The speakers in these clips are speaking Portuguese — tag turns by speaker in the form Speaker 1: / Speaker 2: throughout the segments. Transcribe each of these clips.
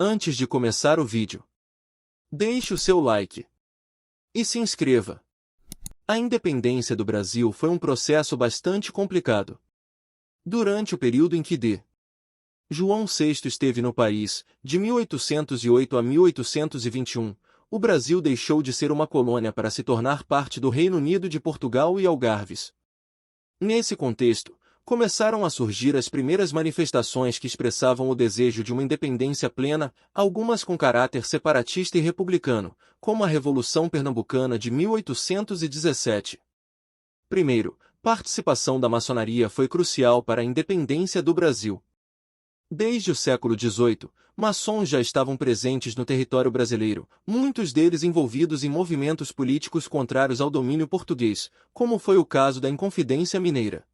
Speaker 1: Antes de começar o vídeo, deixe o seu like e se inscreva. A independência do Brasil foi um processo bastante complicado. Durante o período em que João VI esteve no país, de 1808 a 1821, o Brasil deixou de ser uma colônia para se tornar parte do Reino Unido de Portugal e Algarves. Nesse contexto, começaram a surgir as primeiras manifestações que expressavam o desejo de uma independência plena, algumas com caráter separatista e republicano, como a Revolução Pernambucana de 1817. Primeiro, participação da maçonaria foi crucial para a independência do Brasil. Desde o século XVIII, maçons já estavam presentes no território brasileiro, muitos deles envolvidos em movimentos políticos contrários ao domínio português, como foi o caso da Inconfidência Mineira.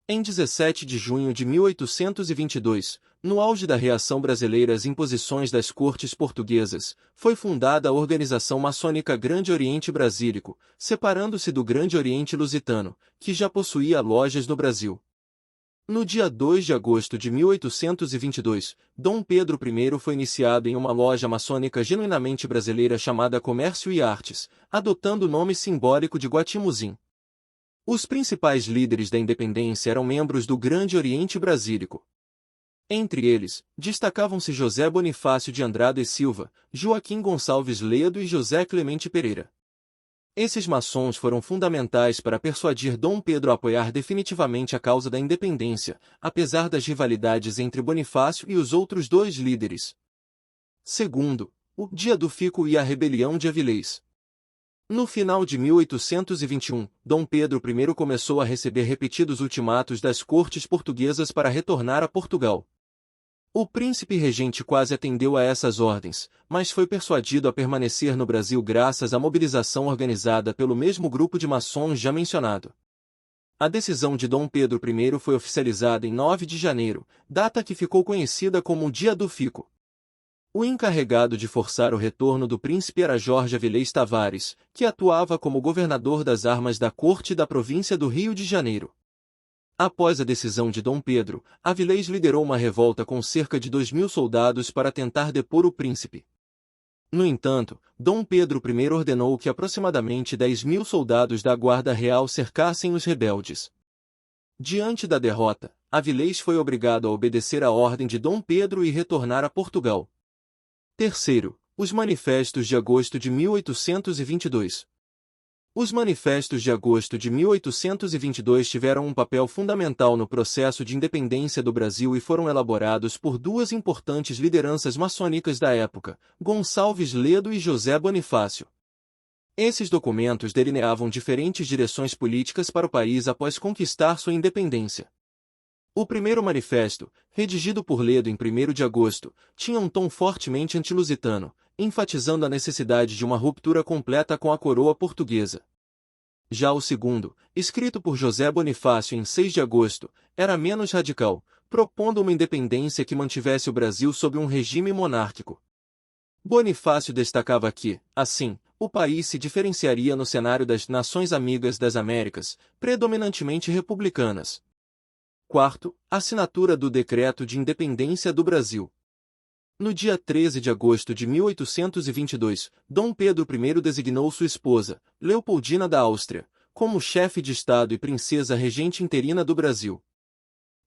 Speaker 1: Em 17 de junho de 1822, no auge da reação brasileira às imposições das cortes portuguesas, foi fundada a Organização Maçônica Grande Oriente Brasílico, separando-se do Grande Oriente Lusitano, que já possuía lojas no Brasil. No dia 2 de agosto de 1822, Dom Pedro I foi iniciado em uma loja maçônica genuinamente brasileira chamada Comércio e Artes, adotando o nome simbólico de Guatimuzim. Os principais líderes da independência eram membros do Grande Oriente Brasílico. Entre eles, destacavam-se José Bonifácio de Andrade e Silva, Joaquim Gonçalves Ledo e José Clemente Pereira. Esses maçons foram fundamentais para persuadir Dom Pedro a apoiar definitivamente a causa da independência, apesar das rivalidades entre Bonifácio e os outros dois líderes. Segundo, o Dia do Fico e a Rebelião de Avilés. No final de 1821, Dom Pedro I começou a receber repetidos ultimatos das cortes portuguesas para retornar a Portugal. O príncipe regente quase atendeu a essas ordens, mas foi persuadido a permanecer no Brasil graças à mobilização organizada pelo mesmo grupo de maçons já mencionado. A decisão de Dom Pedro I foi oficializada em 9 de janeiro, data que ficou conhecida como o Dia do Fico. O encarregado de forçar o retorno do príncipe era Jorge Avilés Tavares, que atuava como governador das armas da corte da província do Rio de Janeiro. Após a decisão de Dom Pedro, Avilés liderou uma revolta com cerca de 2.000 soldados para tentar depor o príncipe. No entanto, Dom Pedro I ordenou que aproximadamente 10.000 soldados da Guarda Real cercassem os rebeldes. Diante da derrota, Avilés foi obrigado a obedecer a ordem de Dom Pedro e retornar a Portugal. Terceiro, os Manifestos de Agosto de 1822. Os Manifestos de Agosto de 1822 tiveram um papel fundamental no processo de independência do Brasil e foram elaborados por duas importantes lideranças maçônicas da época, Gonçalves Ledo e José Bonifácio. Esses documentos delineavam diferentes direções políticas para o país após conquistar sua independência. O primeiro manifesto, redigido por Ledo em 1º de agosto, tinha um tom fortemente antilusitano, enfatizando a necessidade de uma ruptura completa com a coroa portuguesa. Já o segundo, escrito por José Bonifácio em 6 de agosto, era menos radical, propondo uma independência que mantivesse o Brasil sob um regime monárquico. Bonifácio destacava que, assim, o país se diferenciaria no cenário das Nações Amigas das Américas, predominantemente republicanas. Quarto, assinatura do Decreto de Independência do Brasil. No dia 13 de agosto de 1822, Dom Pedro I designou sua esposa, Leopoldina da Áustria, como chefe de Estado e princesa regente interina do Brasil.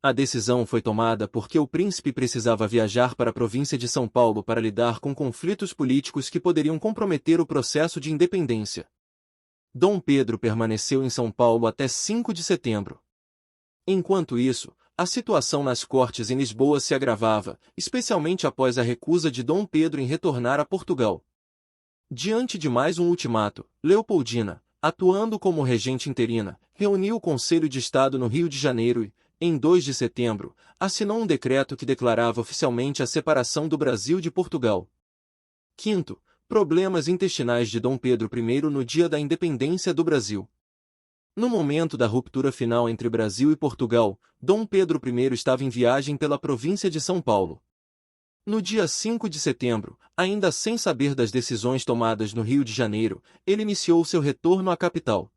Speaker 1: A decisão foi tomada porque o príncipe precisava viajar para a província de São Paulo para lidar com conflitos políticos que poderiam comprometer o processo de independência. Dom Pedro permaneceu em São Paulo até 5 de setembro. Enquanto isso, a situação nas cortes em Lisboa se agravava, especialmente após a recusa de Dom Pedro em retornar a Portugal. Diante de mais um ultimato, Leopoldina, atuando como regente interina, reuniu o Conselho de Estado no Rio de Janeiro e, em 2 de setembro, assinou um decreto que declarava oficialmente a separação do Brasil de Portugal. Quinto, problemas intestinais de Dom Pedro I no dia da independência do Brasil. No momento da ruptura final entre Brasil e Portugal, Dom Pedro I estava em viagem pela província de São Paulo. No dia 5 de setembro, ainda sem saber das decisões tomadas no Rio de Janeiro, ele iniciou seu retorno à capital.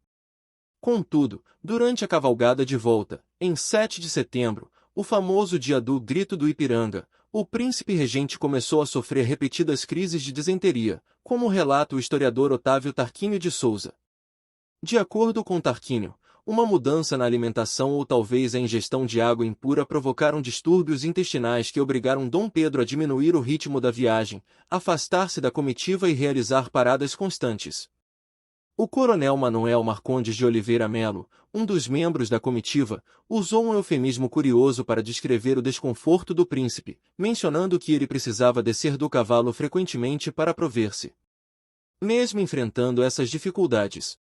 Speaker 1: Contudo, durante a cavalgada de volta, em 7 de setembro, o famoso dia do Grito do Ipiranga, o príncipe regente começou a sofrer repetidas crises de disenteria, como relata o historiador Otávio Tarquínio de Souza. De acordo com Tarquínio, uma mudança na alimentação ou talvez a ingestão de água impura provocaram distúrbios intestinais que obrigaram Dom Pedro a diminuir o ritmo da viagem, afastar-se da comitiva e realizar paradas constantes. O coronel Manuel Marcondes de Oliveira Melo, um dos membros da comitiva, usou um eufemismo curioso para descrever o desconforto do príncipe, mencionando que ele precisava descer do cavalo frequentemente para prover-se. Mesmo enfrentando essas dificuldades,